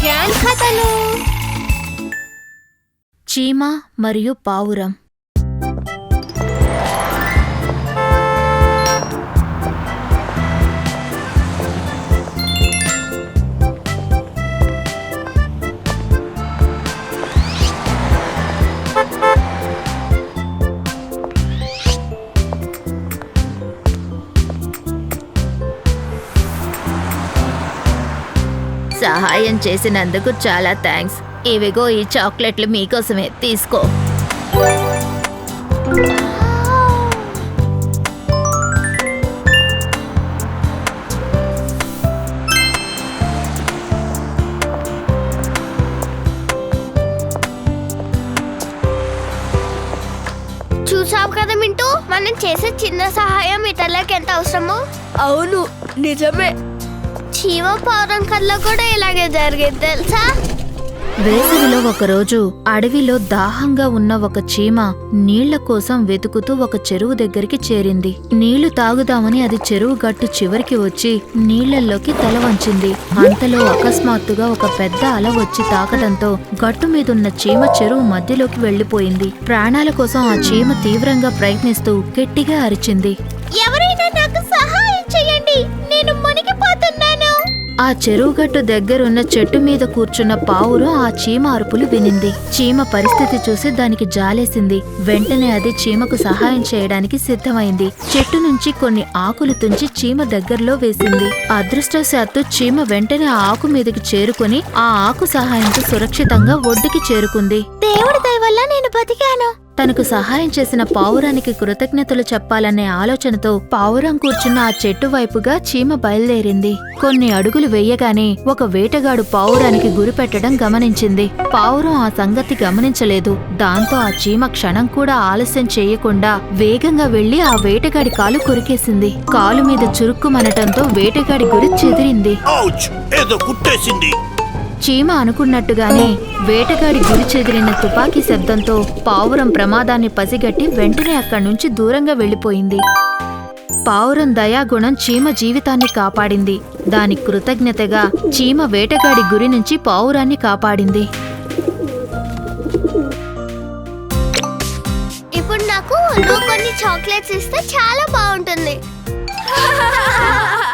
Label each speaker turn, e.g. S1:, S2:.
S1: Gang కథలు.
S2: చీమ మరియు పావురం. సహాయం చేసినందుకు చాలా థ్యాంక్స్. ఇవిగో ఈ చాక్లెట్లు మీకోసమే, తీసుకో.
S1: చూసావు కదా మింటూ, మనం చేసే చిన్న సహాయం ఇతరులకు ఎంత అవసరమో.
S3: అవును, నిజమే.
S1: చీమ పావురం కథలో కూడా ఇలాగే జరిగేది తెలుసా?
S2: వేసవిలో ఒకరోజు అడవిలో దాహంగా ఉన్న ఒక చీమ నీళ్ల కోసం వెతుకుతూ ఒక చెరువు దగ్గరికి చేరింది. నీళ్లు తాగుదామని అది చెరువు గట్టు చివరికి వచ్చి నీళ్లలోకి తల వంచింది. అంతలో అకస్మాత్తుగా ఒక పెద్ద అల వచ్చి తాకడంతో గట్టు మీదున్న చీమ చెరువు మధ్యలోకి వెళ్లిపోయింది. ప్రాణాల కోసం ఆ చీమ తీవ్రంగా ప్రయత్నిస్తూ గట్టిగా అరిచింది,
S1: ఎవరైనా నాకు సహాయం చేయండి, నేను మునిగిపోతున్నాను.
S2: ఆ చెరువుగట్టు దగ్గరున్న చెట్టు మీద కూర్చున్న పావురం ఆ చీమ అరుపులు వినింది. చీమ పరిస్థితి చూసి దానికి జాలేసింది. వెంటనే అది చీమకు సహాయం చేయడానికి సిద్ధమైంది. చెట్టు నుంచి కొన్ని ఆకులు తుంచి చీమ దగ్గరలో వేసింది. అదృష్టవశాత్తు చీమ వెంటనే ఆ ఆకు మీదకి చేరుకుని ఆ ఆకు సహాయంతో సురక్షితంగా ఒడ్డుకి చేరుకుంది.
S1: దేవుడి దయ వల్ల నేను బతికాను.
S2: తనకు సహాయం చేసిన పావురానికి కృతజ్ఞతలు చెప్పాలనే ఆలోచనతో పావురం కూర్చున్న ఆ చెట్టు వైపుగా చీమ బయలుదేరింది. కొన్ని అడుగులు వేయగానే ఒక వేటగాడు పావురానికి గురిపెట్టడం గమనించింది. పావురం ఆ సంగతి గమనించలేదు. దాంతో ఆ చీమ క్షణం కూడా ఆలస్యం చేయకుండా వేగంగా వెళ్లి ఆ వేటగాడి కాలు కొరికేసింది. కాలు మీద చురుక్కుమనటంతో వేటగాడి గురి చెదిరింది. చీమ అనుకున్నట్టుగానే వేటగాడి గురి చెదిరిన తుపాకీ శబ్దంతో పావురం ప్రమాదాన్ని పసిగట్టి వెంటనే అక్కడి నుంచి దూరంగా వెళ్లిపోయింది. పావురం దయాగుణం చీమ జీవితాన్ని కాపాడింది. దాని కృతజ్ఞతగా చీమ వేటగాడి గురి నుంచి పావురాన్ని కాపాడింది.
S1: ఇప్పుడు నాకు నువ్వు కొన్ని చాక్లెట్స్ ఇస్తే చాలా బాగుంటుంది.